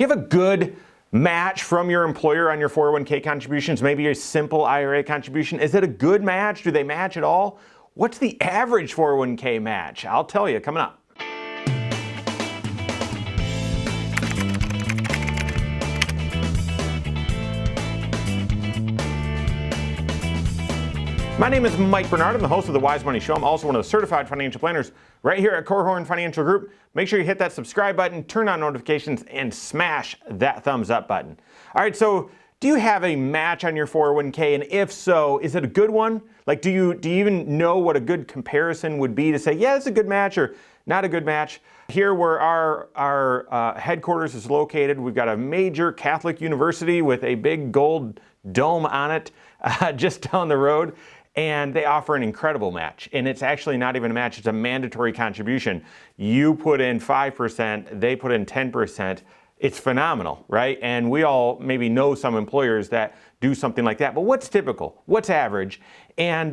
Do you have a good match from your employer on your 401k contributions? Maybe a simple IRA contribution. Is it a good match? Do they match at all? What's the average 401k match? I'll tell you coming up. My name is Mike Bernard. I'm the host of The Wise Money Show. I'm also one of the certified financial planners right here at Korhorn Financial Group. Make sure you hit that subscribe button, turn on notifications, and smash that thumbs up button. All right, so do you have a match on your 401k? And if so, is it a good one? Like, do you even know what a good comparison would be to say, yeah, it's a good match or not a good match? Here where our headquarters is located, we've got a major Catholic university with a big gold dome on it just down the road. And they offer an incredible match. And it's actually not even a match, it's a mandatory contribution. You put in 5%, they put in 10%. It's phenomenal, right? And we all maybe know some employers that do something like that. But what's typical? What's average? And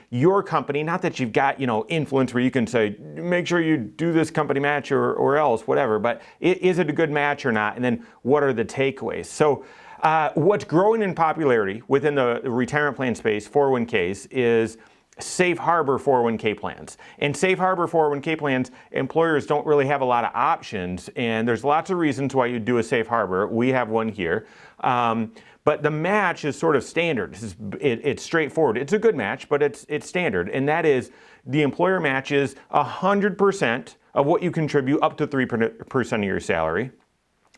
your company, not that you've got, influence where you can say, make sure you do this company match or else, whatever. But is it a good match or not? And then what are the takeaways? So what's growing in popularity within the retirement plan space, 401ks, is safe harbor 401k plans. And safe harbor 401k plans, employers don't really have a lot of options, and there's lots of reasons why you do a safe harbor. We have one here. But the match is sort of standard. It's straightforward. It's a good match, but it's standard. And that is the employer matches 100% of what you contribute up to 3% of your salary.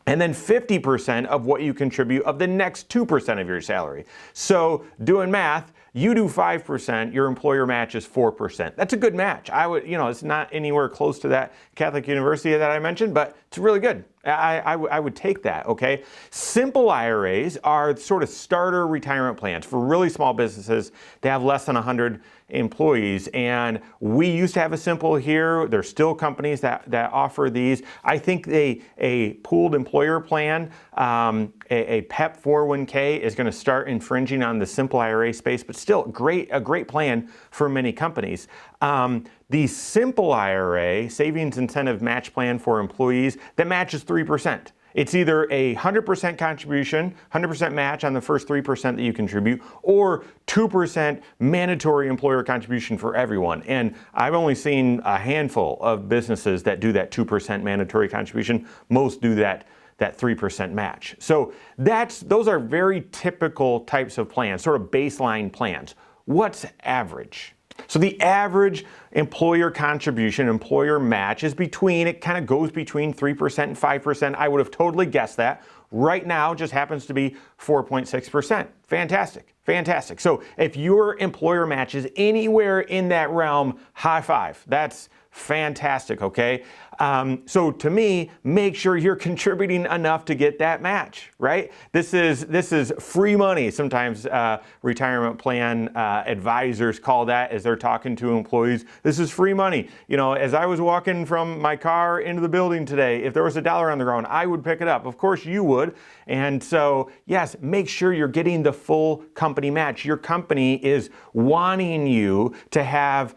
And then 50% of what you contribute of the next 2% of your salary. So doing math, you do 5%, your employer matches 4%. That's a good match. It's not anywhere close to that Catholic university that I mentioned, but it's really good. I would take that, okay? Simple IRAs are sort of starter retirement plans for really small businesses. They have less than 100 employees, and we used to have a simple here. There's still companies that offer these. I think a pooled employer plan, a PEP 401k is going to start infringing on the simple IRA space, but still a great plan for many companies. The simple IRA, savings incentive match plan for employees, that matches 3%. It's either a 100% contribution, 100% match on the first 3% that you contribute, or 2% mandatory employer contribution for everyone. And I've only seen a handful of businesses that do that 2% mandatory contribution. Most do that 3% match. So those are very typical types of plans, sort of baseline plans. What's average? So the average employer contribution, employer match it kind of goes between 3% and 5%. I would have totally guessed that. Right now, just happens to be 4.6%. Fantastic. So if your employer matches anywhere in that realm, high five. That's fantastic, okay? So to me, make sure you're contributing enough to get that match, right? This is free money. Sometimes retirement plan advisors call that as they're talking to employees. This is free money. As I was walking from my car into the building today, if there was $1 on the ground, I would pick it up. Of course you would. And so, yes, make sure you're getting the full company match. Your company is wanting you to have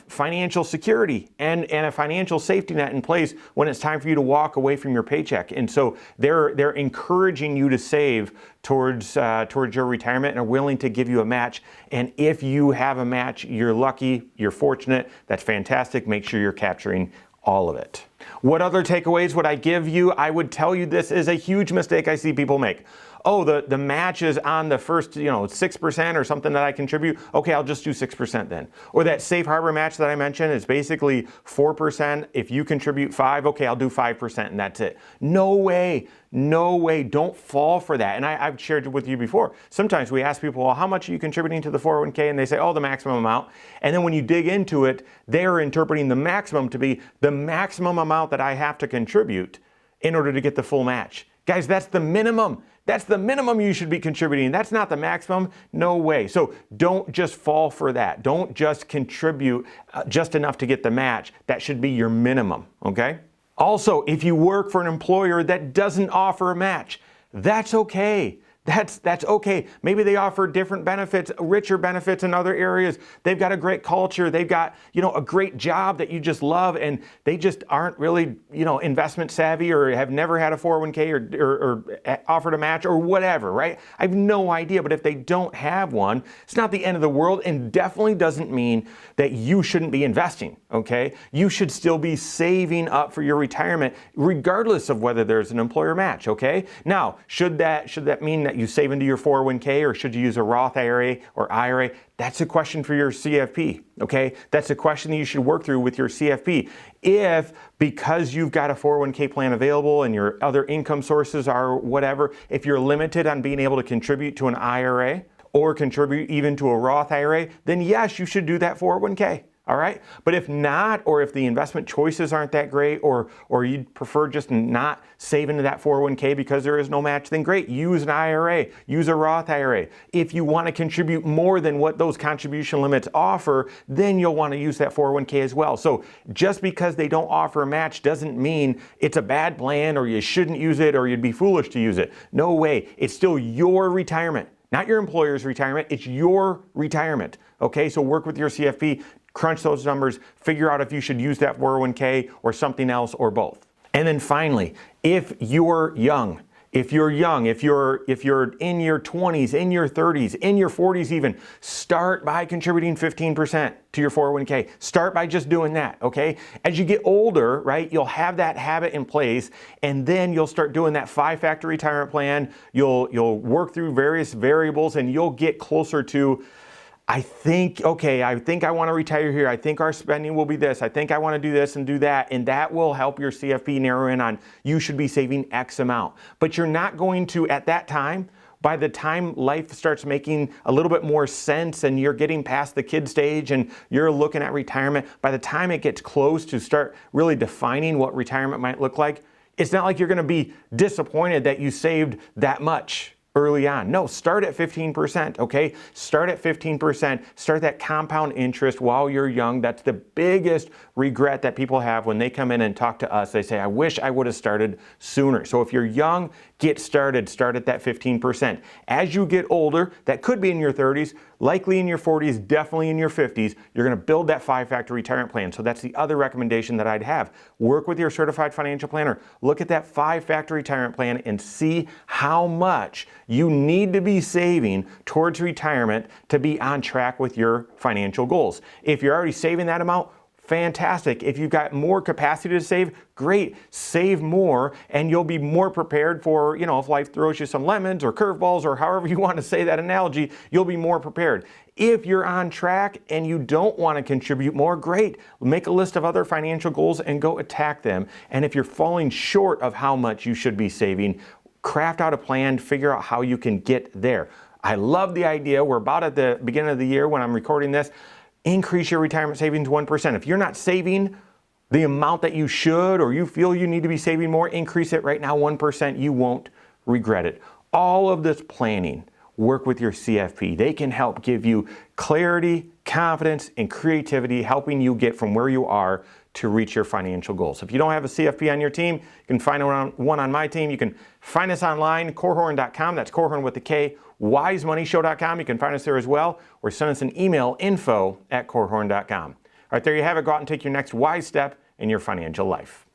financial security and a financial safety net in place when it's time for you to walk away from your paycheck. And so they're encouraging you to save towards your retirement and are willing to give you a match. And if you have a match, you're lucky, you're fortunate, that's fantastic. Make sure you're capturing all of it. What other takeaways would I give you? I would tell you this is a huge mistake I see people make. Oh, the match is on the first, 6% or something that I contribute. Okay, I'll just do 6% then. Or that safe harbor match that I mentioned is basically 4%. If you contribute 5%, okay, I'll do 5% and that's it. No way. Don't fall for that. And I've shared it with you before. Sometimes we ask people, well, how much are you contributing to the 401k? And they say, oh, the maximum amount. And then when you dig into it, they're interpreting the maximum to be the maximum amount that I have to contribute in order to get the full match. Guys, that's the minimum. That's the minimum you should be contributing. That's not the maximum. No way. So don't just fall for that. Don't just contribute just enough to get the match. That should be your minimum, okay? Also, if you work for an employer that doesn't offer a match, that's okay. That's okay. Maybe they offer different benefits, richer benefits in other areas. They've got a great culture. They've got, a great job that you just love, and they just aren't really, investment savvy, or have never had a 401k or offered a match or whatever, right? I have no idea, but if they don't have one, it's not the end of the world, and definitely doesn't mean that you shouldn't be investing, okay? You should still be saving up for your retirement, regardless of whether there's an employer match, okay? Now, should that mean that you save into your 401k, or should you use a Roth IRA or IRA? That's a question for your CFP, okay? That's a question that you should work through with your CFP. If, because you've got a 401k plan available and your other income sources are whatever, if you're limited on being able to contribute to an IRA or contribute even to a Roth IRA, then yes, you should do that 401k. All right. But if not, or if the investment choices aren't that great, or you'd prefer just not save into that 401k because there is no match, then great. Use an IRA, use a Roth IRA. If you want to contribute more than what those contribution limits offer, then you'll want to use that 401k as well. So just because they don't offer a match doesn't mean it's a bad plan, or you shouldn't use it, or you'd be foolish to use it. No way. It's still your retirement, not your employer's retirement. It's your retirement. Okay. So work with your CFP. Crunch those numbers, figure out if you should use that 401k or something else, or both. And then finally, if you're young, if you're in your 20s, in your 30s, in your 40s even, start by contributing 15% to your 401k. Start by just doing that, okay? As you get older, right, you'll have that habit in place, and then you'll start doing that 5-factor retirement plan. You'll work through various variables, and you'll get closer to, I think I want to retire here. I think our spending will be this. I think I want to do this and do that. And that will help your CFP narrow in on, you should be saving X amount. But you're not going to, at that time, by the time life starts making a little bit more sense and you're getting past the kid stage and you're looking at retirement, by the time it gets close to start really defining what retirement might look like, it's not like you're going to be disappointed that you saved that much early on. No, start at 15%, okay? Start at 15%. Start that compound interest while you're young. That's the biggest regret that people have when they come in and talk to us. They say, I wish I would have started sooner. So if you're young, get started. Start at that 15%. As you get older, that could be in your 30s, likely in your 40s, definitely in your 50s, you're going to build that 5-factor retirement plan. So that's the other recommendation that I'd have. Work with your certified financial planner. Look at that 5-factor retirement plan and see how much you need to be saving towards retirement to be on track with your financial goals. If you're already saving that amount, fantastic. If you've got more capacity to save, great. Save more, and you'll be more prepared for, if life throws you some lemons or curveballs or however you want to say that analogy, you'll be more prepared. If you're on track and you don't want to contribute more, great. Make a list of other financial goals and go attack them. And if you're falling short of how much you should be saving, craft out a plan, figure out how you can get there. I love the idea. We're about at the beginning of the year when I'm recording this. Increase your retirement savings 1%. If you're not saving the amount that you should, or you feel you need to be saving more, increase it right now 1%. You won't regret it. All of this planning, work with your CFP. They can help give you clarity, confidence, and creativity, helping you get from where you are to reach your financial goals. If you don't have a CFP on your team, you can find one on my team. You can find us online, korhorn.com. That's Korhorn with the K. wisemoneyshow.com. You can find us there as well, or send us an email, info@korhorn.com. All right, there you have it. Go out and take your next wise step in your financial life.